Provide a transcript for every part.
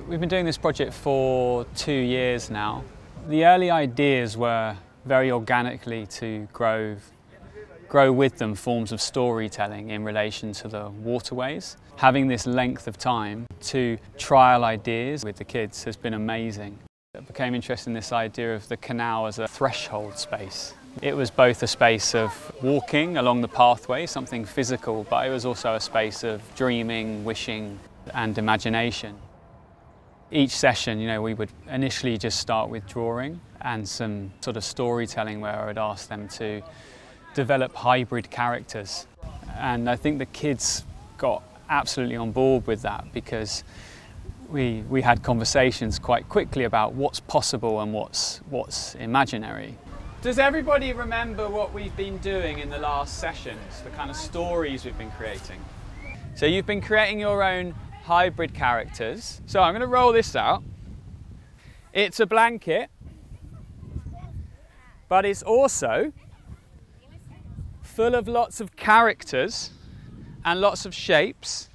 We've been doing this project for 2 years now. The early ideas were very organically to grow with them forms of storytelling in relation to the waterways. Having this length of time to trial ideas with the kids has been amazing. I became interested in this idea of the canal as a threshold space. It was both a space of walking along the pathway, something physical, but it was also a space of dreaming, wishing and imagination. Each session, we would initially just start with drawing and some sort of storytelling where I would ask them to develop hybrid characters. And I think the kids got absolutely on board with that because we had conversations quite quickly about what's possible and what's imaginary. Does everybody remember what we've been doing in the last sessions, the kind of stories we've been creating? So you've been creating your own hybrid characters. So I'm going to roll this out. It's a blanket, but it's also full of lots of characters and lots of shapes,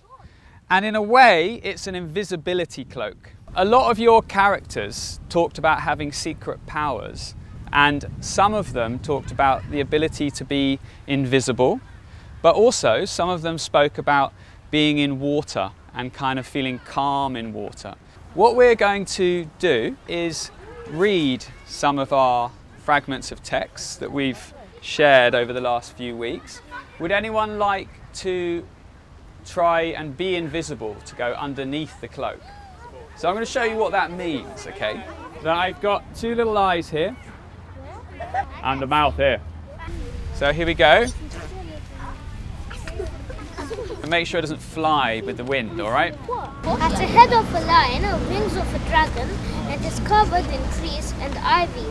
and in a way it's an invisibility cloak. A lot of your characters talked about having secret powers, and some of them talked about the ability to be invisible, but also some of them spoke about being in water and kind of feeling calm in water. What we're going to do is read some of our fragments of text that we've shared over the last few weeks. Would anyone like to try and be invisible, to go underneath the cloak? So I'm going to show you what that means, okay? So I've got 2 little eyes here and a mouth here. So here we go. And make sure it doesn't fly with the wind, all right? At the head of a lion, wings of a dragon, and is covered in trees and ivy.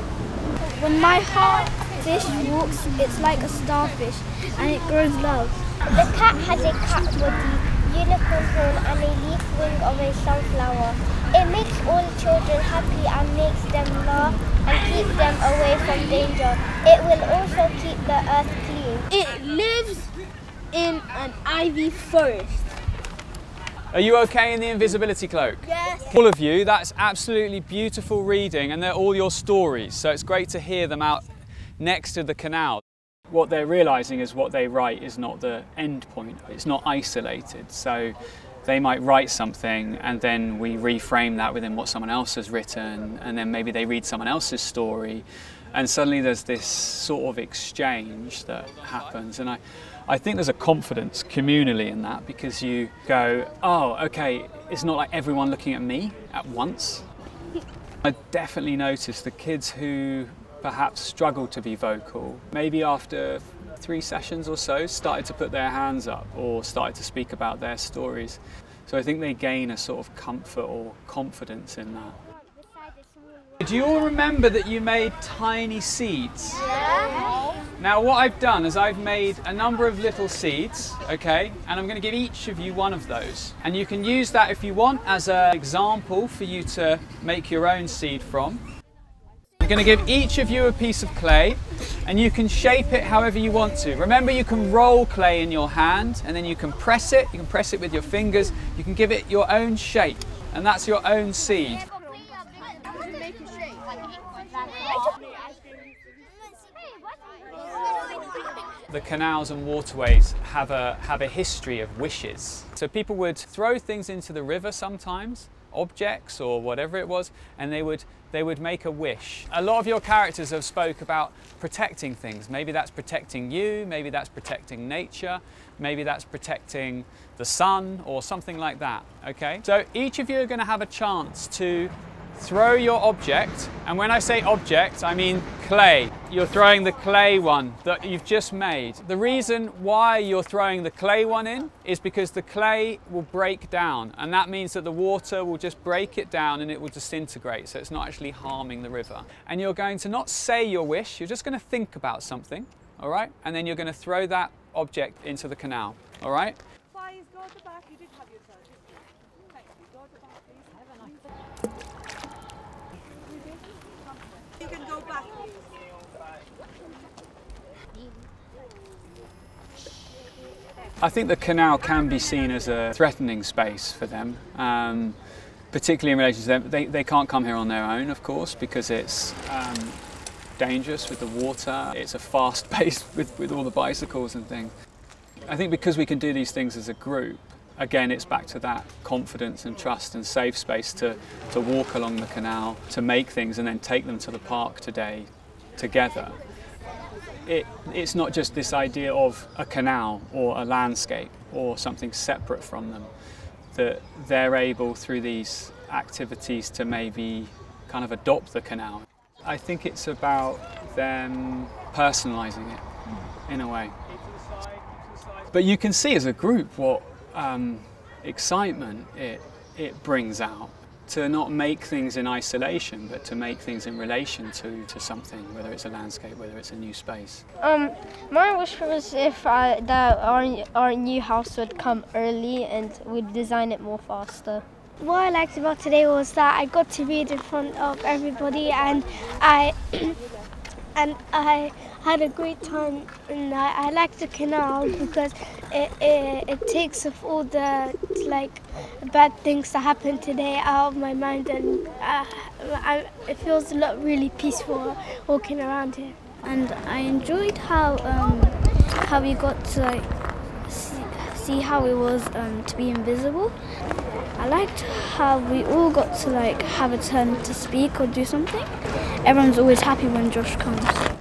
When my heart fish walks, it's like a starfish, and it grows love. The cat has a cat body, unicorn horn, and a leaf wing of a sunflower. It makes all children happy and makes them laugh and keep them away from danger. It will also keep the earth clean. It lives in an ivy forest. Are you okay in the invisibility cloak? Yes. All of you, that's absolutely beautiful reading, and they're all your stories, so it's great to hear them out next to the canal. What they're realising is what they write is not the end point, it's not isolated. So they might write something and then we reframe that within what someone else has written, and then maybe they read someone else's story, and suddenly there's this sort of exchange that happens. And I think there's a confidence communally in that, because you go, oh, okay, it's not like everyone looking at me at once. I definitely noticed the kids who perhaps struggled to be vocal, maybe after 3 sessions or so, started to put their hands up or started to speak about their stories. So I think they gain a sort of comfort or confidence in that. Do you all remember that you made tiny seeds? Yeah. Now what I've done is I've made a number of little seeds, okay, and I'm going to give each of you one of those. And you can use that if you want as an example for you to make your own seed from. I'm going to give each of you a piece of clay, and you can shape it however you want to. Remember, you can roll clay in your hand and then you can press it with your fingers, you can give it your own shape, and that's your own seed. The canals and waterways have a history of wishes. So people would throw things into the river sometimes, objects or whatever it was, and they would make a wish. A lot of your characters have spoke about protecting things. Maybe that's protecting you, maybe that's protecting nature, maybe that's protecting the sun or something like that, okay? So each of you are going to have a chance to throw your object, and when I say object, I mean clay. You're throwing the clay one that you've just made. The reason why you're throwing the clay one in is because the clay will break down, and that means that the water will just break it down and it will disintegrate, so it's not actually harming the river. And you're going to not say your wish, you're just going to think about something, all right? And then you're going to throw that object into the canal, all right? Please go at the back. You did have your turn, didn't you? Thank you. Go at the back, please. Have a nice day. You can go back, please. I think the canal can be seen as a threatening space for them. particularly in relation to them. They can't come here on their own, of course, because it's dangerous with the water. It's a fast pace with all the bicycles and things. I think because we can do these things as a group, again, it's back to that confidence and trust and safe space to walk along the canal, to make things and then take them to the park today together. It's not just this idea of a canal or a landscape or something separate from them, that they're able through these activities to maybe kind of adopt the canal. I think it's about them personalising it in a way. But you can see as a group what excitement it brings out to not make things in isolation, but to make things in relation to something, whether it's a landscape, whether it's a new space. My wish was if that our new house would come early and we'd design it more faster. What I liked about today was that I got to read in front of everybody, and I had a great time, and I liked the canal because it takes off all the bad things that happened today out of my mind, and it feels a lot really peaceful walking around here. And I enjoyed how we got to see how it was to be invisible. I liked how we all got to have a turn to speak or do something. Everyone's always happy when Josh comes.